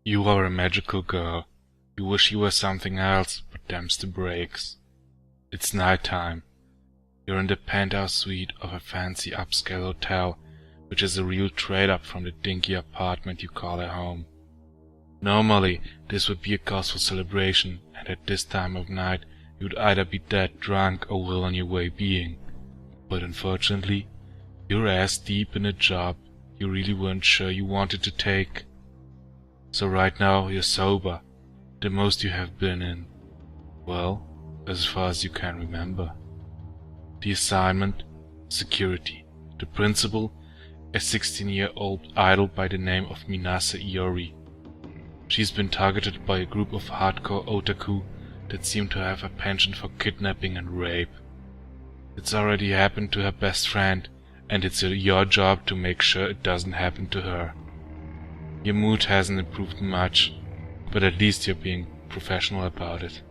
You are a magical girl. You wish you were something else, but them's the breaks. It's night time. You're in the penthouse suite of a fancy upscale hotel, which is a real trade-up from the dinky apartment you call a home. Normally, this would be a cause for celebration, and at this time of night you'd either be dead drunk or well on your way being. But unfortunately, you're ass deep in a job you really weren't sure you wanted to take. So right now you're sober, the most you have been in, well, as far as you can remember. The assignment, security. The principal, a 16-year-old idol by the name of Minase Iori. She's been targeted by a group of hardcore otaku that seem to have a penchant for kidnapping and rape. It's already happened to her best friend, and it's your job to make sure it doesn't happen to her. Your mood hasn't improved much, but at least you're being professional about it.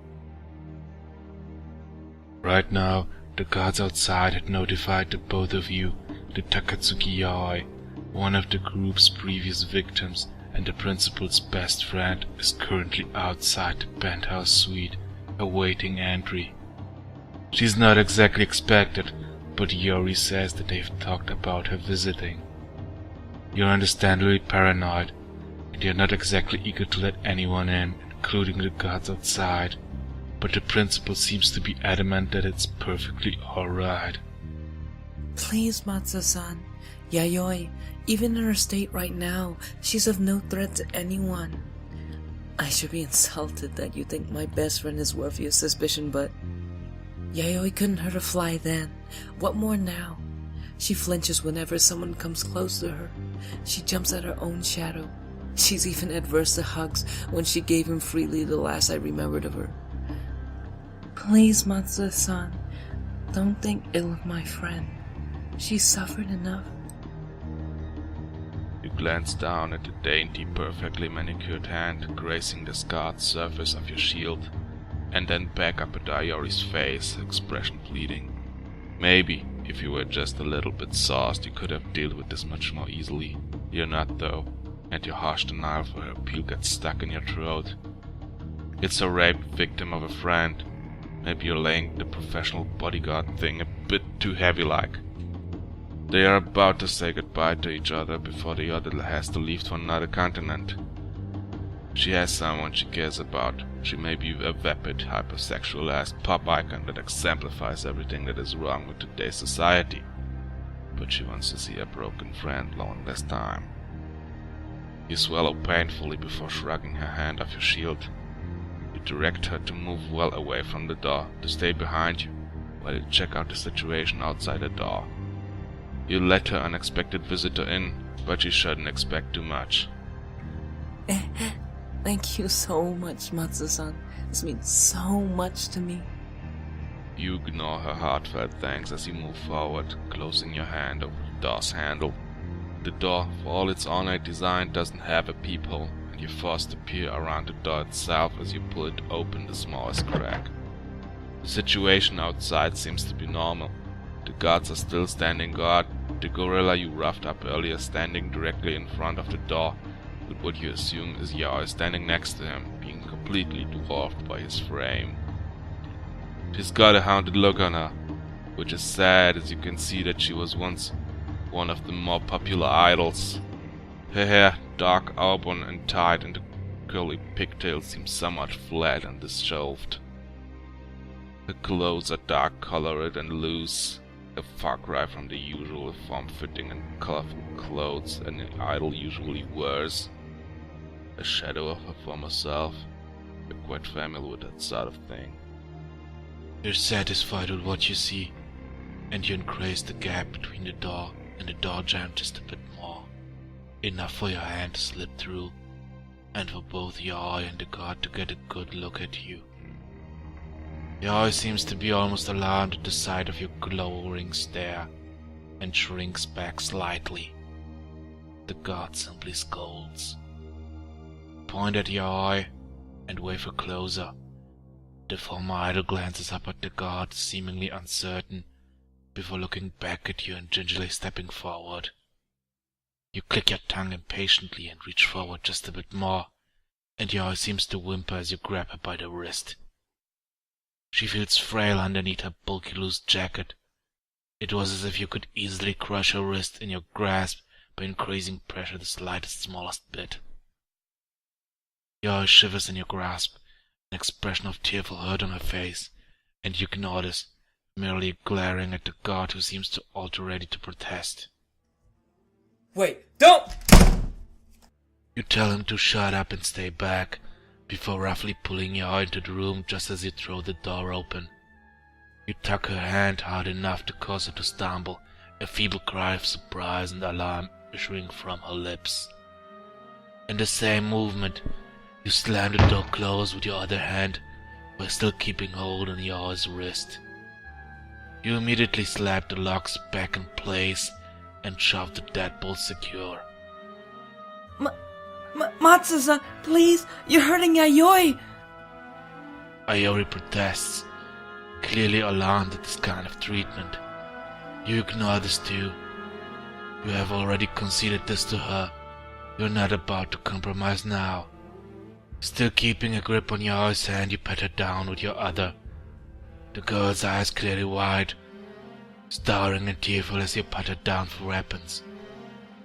Right now, the guards outside had notified that both of you, the Takatsuki Yaoi, one of the group's previous victims and the principal's best friend, is currently outside the penthouse suite, awaiting entry. She's not exactly expected, but Iori says that they've talked about her visiting. You're understandably paranoid, and you're not exactly eager to let anyone in, including the guards outside, but the principal seems to be adamant that it's perfectly alright. Please, Matsu-san. Yayoi, even in her state right now, she's of no threat to anyone. I should be insulted that you think my best friend is worth your suspicion, but Yayoi couldn't hurt a fly then. What more now? She flinches whenever someone comes close to her. She jumps at her own shadow. She's even adverse to hugs when she gave him freely the last I remembered of her. Please, Matsu-san, don't think ill of my friend. She's suffered enough. You glance down at the dainty, perfectly manicured hand gracing the scarred surface of your shield, and then back up at Iori's face, expression pleading. Maybe, if you were just a little bit sauced, you could have dealt with this much more easily. You're not, though, and your harsh denial for her appeal gets stuck in your throat. It's a rape victim of a friend. Maybe you're laying the professional bodyguard thing a bit too heavy-like. They are about to say goodbye to each other before the other has to leave to another continent. She has someone she cares about. She may be a vapid, hypersexualized pop icon that exemplifies everything that is wrong with today's society. But she wants to see a broken friend long less time. You swallow painfully before shrugging her hand off your shield. You direct her to move well away from the door, to stay behind you, while you check out the situation outside the door. You let her unexpected visitor in, but she shouldn't expect too much. Thank you so much, Matsu-san. This means so much to me. You ignore her heartfelt thanks as you move forward, closing your hand over the door's handle. The door, for all its ornate design, doesn't have a peephole, and you're forced to peer around the door itself as you pull it open the smallest crack. The situation outside seems to be normal. The guards are still standing guard, the gorilla you roughed up earlier standing directly in front of the door, with what you assume is Yaoi standing next to him, being completely dwarfed by his frame. She's got a haunted look on her, which is sad as you can see that she was once one of the more popular idols. Her hair, dark auburn and tied into curly pigtails, seems somewhat flat and disheveled. Her clothes are dark colored and loose, a far cry from the usual form-fitting and colorful clothes an idol usually wears. A shadow of her former self. You're quite familiar with that sort of thing. You're satisfied with what you see, and you increase the gap between the door and the door jamb just a bit more. Enough for your hand to slip through, and for both Yaoi and the guard to get a good look at you. Yaoi seems to be almost alarmed at the sight of your glowering stare, and shrinks back slightly. The guard simply scolds. Point at Yaoi, and wave her closer. The former idol glances up at the guard, seemingly uncertain, before looking back at you and gingerly stepping forward. You click your tongue impatiently and reach forward just a bit more, and Yoi seems to whimper as you grab her by the wrist. She feels frail underneath her bulky loose jacket. It was as if you could easily crush her wrist in your grasp by increasing pressure the smallest bit. Yoi shivers in your grasp, an expression of tearful hurt on her face, and you ignore this, merely glaring at the guard who seems to alter ready to protest. Wait, don't! You tell him to shut up and stay back, before roughly pulling Yoi into the room just as you throw the door open. You tug her hand hard enough to cause her to stumble, a feeble cry of surprise and alarm issuing from her lips. In the same movement, you slam the door closed with your other hand, while still keeping hold on Yoi's wrist. You immediately slap the locks back in place and shove the deadbolt secure. Matsu-san, please, you're hurting Yayoi! Iori protests, clearly alarmed at this kind of treatment. You ignore this too. You have already conceded this to her. You're not about to compromise now. Still keeping a grip on Yaoi's hand, you pat her down with your other. The girl's eyes clearly wide, staring and tearful as you pat her down for weapons.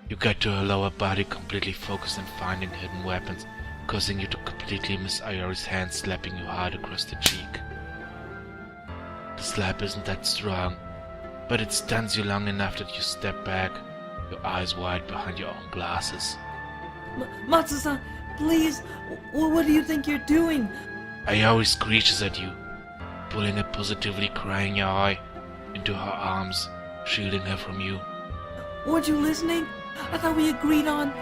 You get to her lower body completely focused on finding hidden weapons, causing you to completely miss Iori's hand slapping you hard across the cheek. The slap isn't that strong, but it stuns you long enough that you step back, your eyes wide behind your own glasses. Matsu-san, please, what do you think you're doing? Iori screeches at you, pulling a positively crying Yoi into her arms, shielding her from you. Weren't you listening? I thought we agreed on...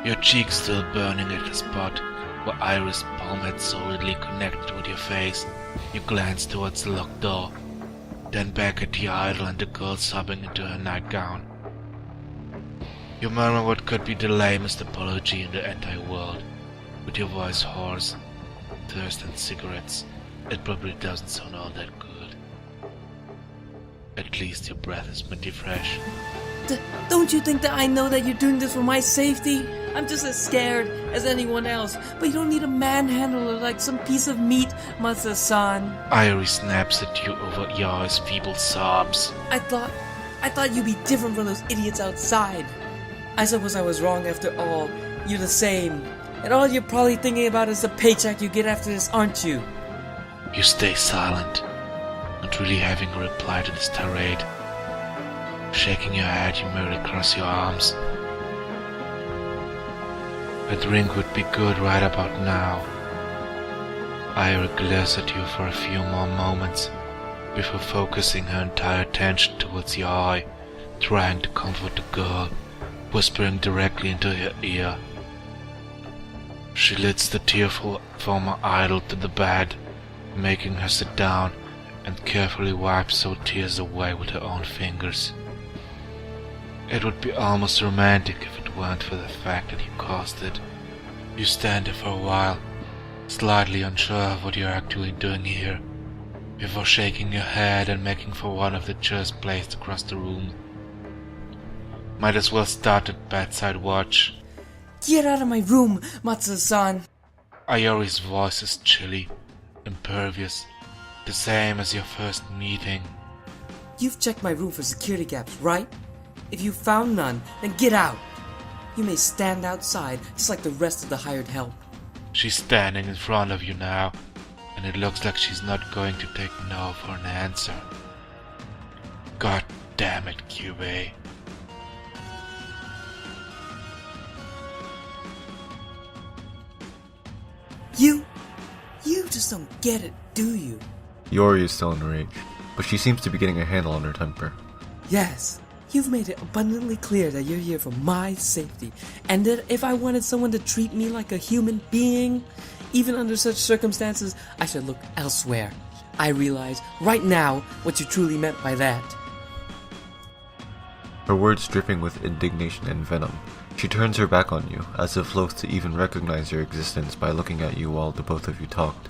Your cheek still burning at the spot where Iris' palm had solidly connected with your face. You glance towards the locked door, then back at the idol and the girl sobbing into her nightgown. You murmur what could be the lamest apology in the entire world, with your voice hoarse, thirst and cigarettes. It probably doesn't sound all that good. At least your breath is mighty fresh. Don't you think that I know that you're doing this for my safety? I'm just as scared as anyone else, but you don't need a manhandler like some piece of meat, Matsu-san. Iori snaps at you over Yoi's feeble sobs. I thought you'd be different from those idiots outside. I suppose I was wrong after all. You're the same. And all you're probably thinking about is the paycheck you get after this, aren't you? You stay silent, not really having a reply to this tirade. Shaking your head, you merely cross your arms. A drink would be good right about now. Iori glares at you for a few more moments, before focusing her entire attention towards your eye, trying to comfort the girl, whispering directly into her ear. She leads the tearful former idol to the bed, making her sit down, and carefully wipes her tears away with her own fingers. It would be almost romantic if it weren't for the fact that you caused it. You stand there for a while, slightly unsure of what you're actually doing here, before shaking your head and making for one of the chairs placed across the room. Might as well start at bedside watch. Get out of my room, Matsu-san! Iori's voice is chilly, impervious, the same as your first meeting. You've checked my room for security gaps, right? If you found none, then get out! You may stand outside, just like the rest of the hired help. She's standing in front of you now, and it looks like she's not going to take no for an answer. God damn it, QA. You just don't get it, do you? Iori is still enraged, but she seems to be getting a handle on her temper. Yes, you've made it abundantly clear that you're here for my safety, and that if I wanted someone to treat me like a human being, even under such circumstances, I should look elsewhere. I realize right now what you truly meant by that. Her words dripping with indignation and venom. She turns her back on you, as if loath to even recognize your existence by looking at you while the both of you talked.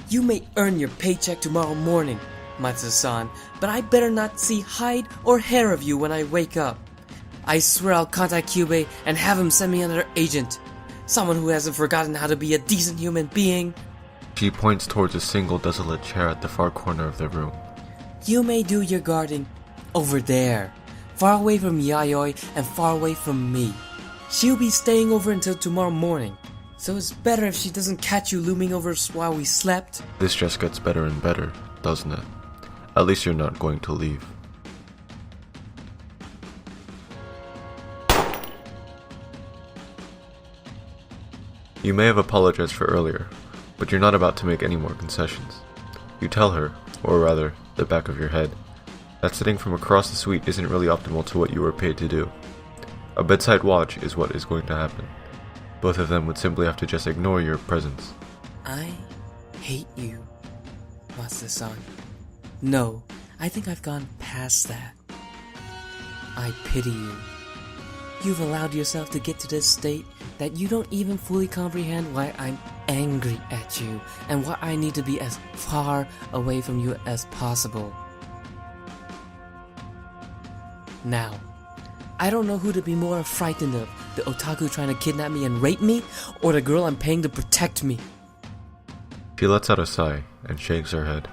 You may earn your paycheck tomorrow morning, Matsu-san, but I better not see hide or hair of you when I wake up. I swear I'll contact Kyubey and have him send me another agent. Someone who hasn't forgotten how to be a decent human being. She points towards a single desolate chair at the far corner of the room. You may do your guarding over there, far away from Yayoi and far away from me. She'll be staying over until tomorrow morning, so it's better if she doesn't catch you looming over us while we slept. This just gets better and better, doesn't it? At least you're not going to leave. You may have apologized for earlier, but you're not about to make any more concessions. You tell her, or rather, the back of your head, that sitting from across the suite isn't really optimal to what you were paid to do. A bedside watch is what is going to happen. Both of them would simply have to just ignore your presence. I hate you, Matsu-san. No, I think I've gone past that. I pity you. You've allowed yourself to get to this state that you don't even fully comprehend why I'm angry at you and why I need to be as far away from you as possible. Now, I don't know who to be more frightened of, the otaku trying to kidnap me and rape me, or the girl I'm paying to protect me. She lets out a sigh and shakes her head.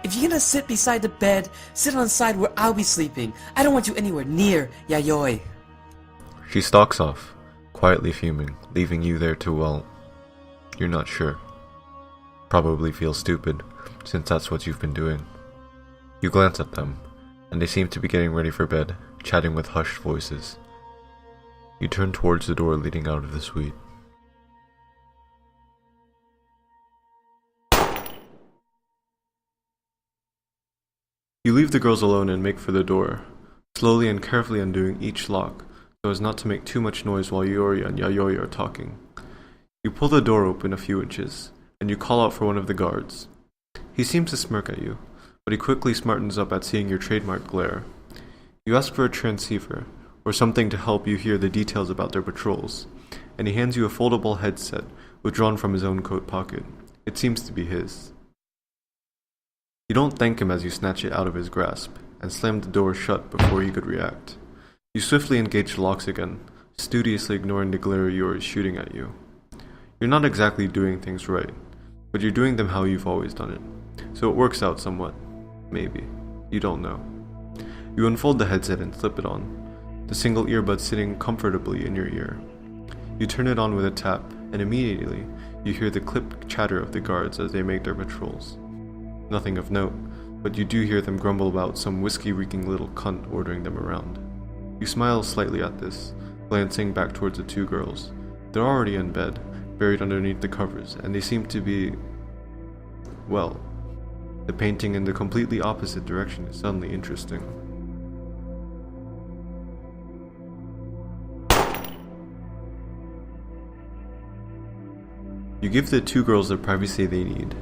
If you're gonna sit beside the bed, sit on the side where I'll be sleeping. I don't want you anywhere near Yayoi. She stalks off, quietly fuming, leaving you there to, well, you're not sure. Probably feel stupid, since that's what you've been doing. You glance at them, and they seem to be getting ready for bed, chatting with hushed voices. You turn towards the door leading out of the suite. You leave the girls alone and make for the door, slowly and carefully undoing each lock, so as not to make too much noise while Iori and Yayoi are talking. You pull the door open a few inches, and you call out for one of the guards. He seems to smirk at you, but he quickly smartens up at seeing your trademark glare. You ask for a transceiver, or something to help you hear the details about their patrols, and he hands you a foldable headset withdrawn from his own coat pocket. It seems to be his. You don't thank him as you snatch it out of his grasp, and slam the door shut before he could react. You swiftly engage the locks again, studiously ignoring the glare Iori is shooting at you. You're not exactly doing things right, but you're doing them how you've always done it, so it works out somewhat. Maybe. You don't know. You unfold the headset and slip it on, the single earbud sitting comfortably in your ear. You turn it on with a tap, and immediately you hear the clipped chatter of the guards as they make their patrols. Nothing of note, but you do hear them grumble about some whiskey-reeking little cunt ordering them around. You smile slightly at this, glancing back towards the two girls. They're already in bed, buried underneath the covers, and they seem to be, well, the painting in the completely opposite direction is suddenly interesting. You give the two girls the privacy they need,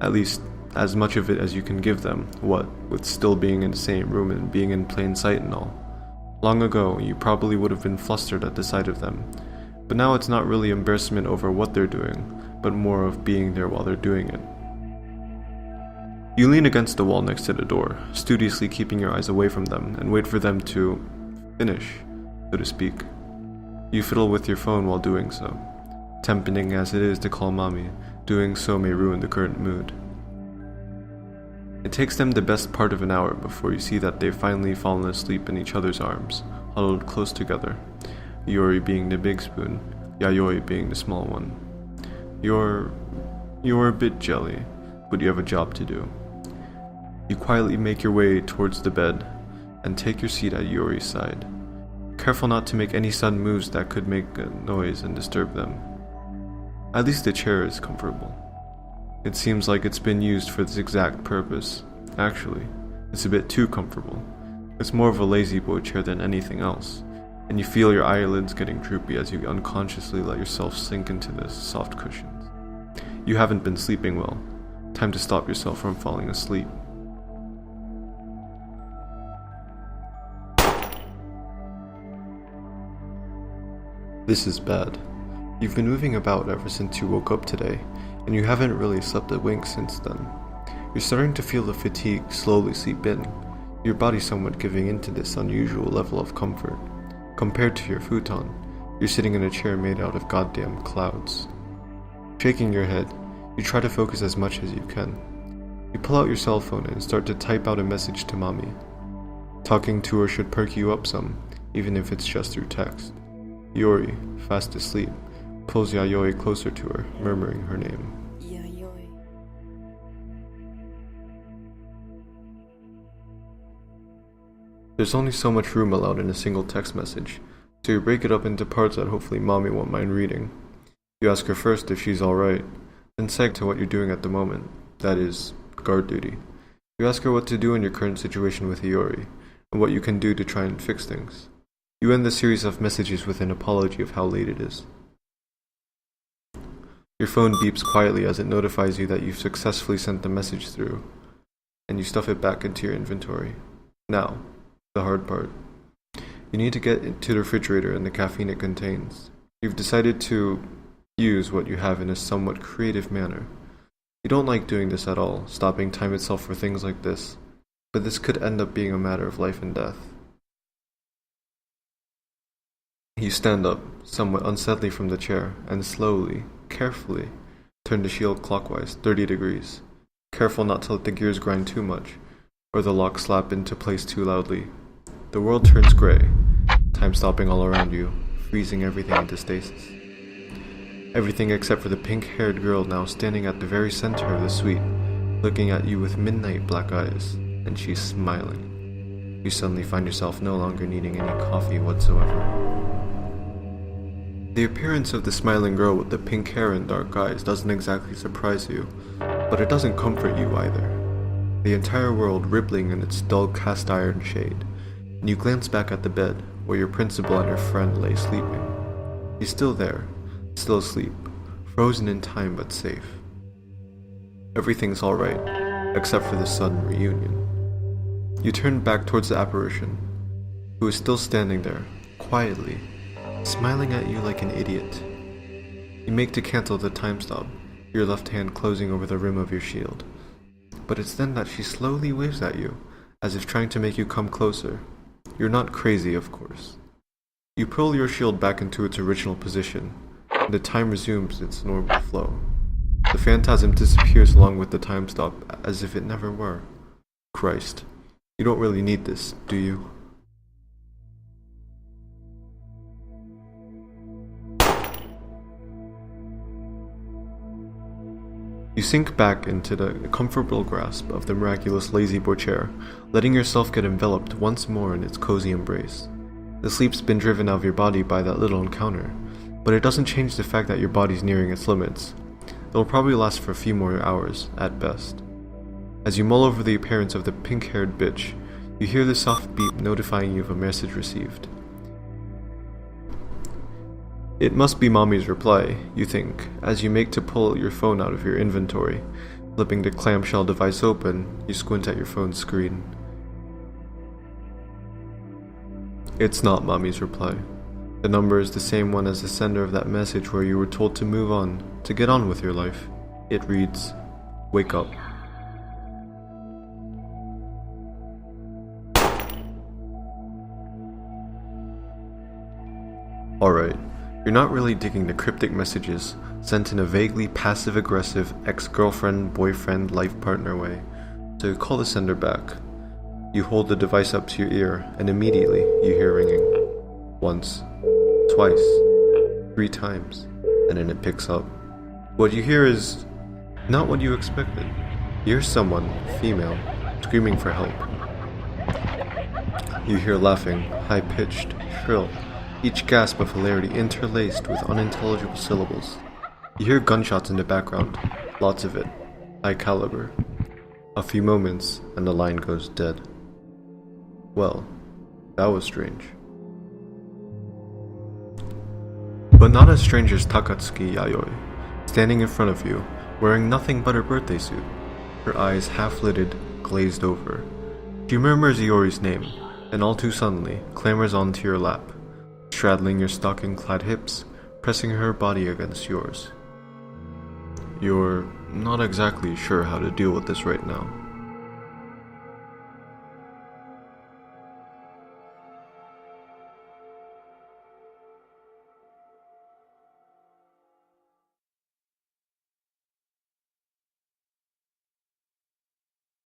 at least as much of it as you can give them, what with still being in the same room and being in plain sight and all. Long ago, you probably would have been flustered at the sight of them, but now it's not really embarrassment over what they're doing, but more of being there while they're doing it. You lean against the wall next to the door, studiously keeping your eyes away from them, and wait for them to finish, so to speak. You fiddle with your phone while doing so. Tempting as it is to call mommy, doing so may ruin the current mood. It takes them the best part of an hour before you see that they've finally fallen asleep in each other's arms, huddled close together, Iori being the big spoon, Yayoi being the small one. You're a bit jelly, but you have a job to do. You quietly make your way towards the bed, and take your seat at Iori's side, careful not to make any sudden moves that could make a noise and disturb them. At least the chair is comfortable. It seems like it's been used for this exact purpose. Actually, it's a bit too comfortable. It's more of a lazy boy chair than anything else, and you feel your eyelids getting droopy as you unconsciously let yourself sink into the soft cushions. You haven't been sleeping well. Time to stop yourself from falling asleep. This is bad. You've been moving about ever since you woke up today, and you haven't really slept a wink since then. You're starting to feel the fatigue slowly seep in, your body somewhat giving in to this unusual level of comfort. Compared to your futon, you're sitting in a chair made out of goddamn clouds. Shaking your head, you try to focus as much as you can. You pull out your cell phone and start to type out a message to mommy. Talking to her should perk you up some, even if it's just through text. Iori, fast asleep, pulls Yayoi closer to her, murmuring her name. Yayoi. There's only so much room allowed in a single text message, so you break it up into parts that hopefully mommy won't mind reading. You ask her first if she's alright, then seg to what you're doing at the moment, that is, guard duty. You ask her what to do in your current situation with Iori, and what you can do to try and fix things. You end the series of messages with an apology of how late it is. Your phone beeps quietly as it notifies you that you've successfully sent the message through, and you stuff it back into your inventory. Now, the hard part. You need to get into the refrigerator and the caffeine it contains. You've decided to use what you have in a somewhat creative manner. You don't like doing this at all, stopping time itself for things like this, but this could end up being a matter of life and death. You stand up, somewhat unsteadily from the chair, and slowly, carefully, turn the shield clockwise, 30 degrees. Careful not to let the gears grind too much, or the lock slap into place too loudly. The world turns gray, time stopping all around you, freezing everything into stasis. Everything except for the pink-haired girl now standing at the very center of the suite, looking at you with midnight black eyes, and she's smiling. You suddenly find yourself no longer needing any coffee whatsoever. The appearance of the smiling girl with the pink hair and dark eyes doesn't exactly surprise you, but it doesn't comfort you either. The entire world rippling in its dull cast iron shade, and you glance back at the bed where your principal and her friend lay sleeping. He's still there, still asleep, frozen in time but safe. Everything's alright, except for the sudden reunion. You turn back towards the apparition, who is still standing there, quietly, smiling at you like an idiot. You make to cancel the time stop, your left hand closing over the rim of your shield. But it's then that she slowly waves at you, as if trying to make you come closer. You're not crazy, of course. You pull your shield back into its original position, and the time resumes its normal flow. The phantasm disappears along with the time stop, as if it never were. Christ, you don't really need this, do you? You sink back into the comfortable grasp of the miraculous lazy-boy chair, letting yourself get enveloped once more in its cozy embrace. The sleep's been driven out of your body by that little encounter, but it doesn't change the fact that your body's nearing its limits. It'll probably last for a few more hours, at best. As you mull over the appearance of the pink-haired bitch, you hear the soft beep notifying you of a message received. It must be mommy's reply, you think, as you make to pull your phone out of your inventory. Flipping the clamshell device open, you squint at your phone's screen. It's not mommy's reply. The number is the same one as the sender of that message where you were told to move on, to get on with your life. It reads, "Wake up." Alright. You're not really digging the cryptic messages sent in a vaguely passive-aggressive ex-girlfriend, boyfriend, life partner way, so you call the sender back. You hold the device up to your ear, and immediately you hear ringing. Once, twice, 3 times, and then it picks up. What you hear is not what you expected. You hear someone, female, screaming for help. You hear laughing, high-pitched, shrill, each gasp of hilarity interlaced with unintelligible syllables. You hear gunshots in the background, lots of it, high caliber. A few moments, and the line goes dead. Well, that was strange. But not as strange as Takatsuki Yayoi, standing in front of you, wearing nothing but her birthday suit, her eyes half-lidded, glazed over. She murmurs Iori's name, and all too suddenly clambers onto your lap, straddling your stocking-clad hips, pressing her body against yours. You're not exactly sure how to deal with this right now.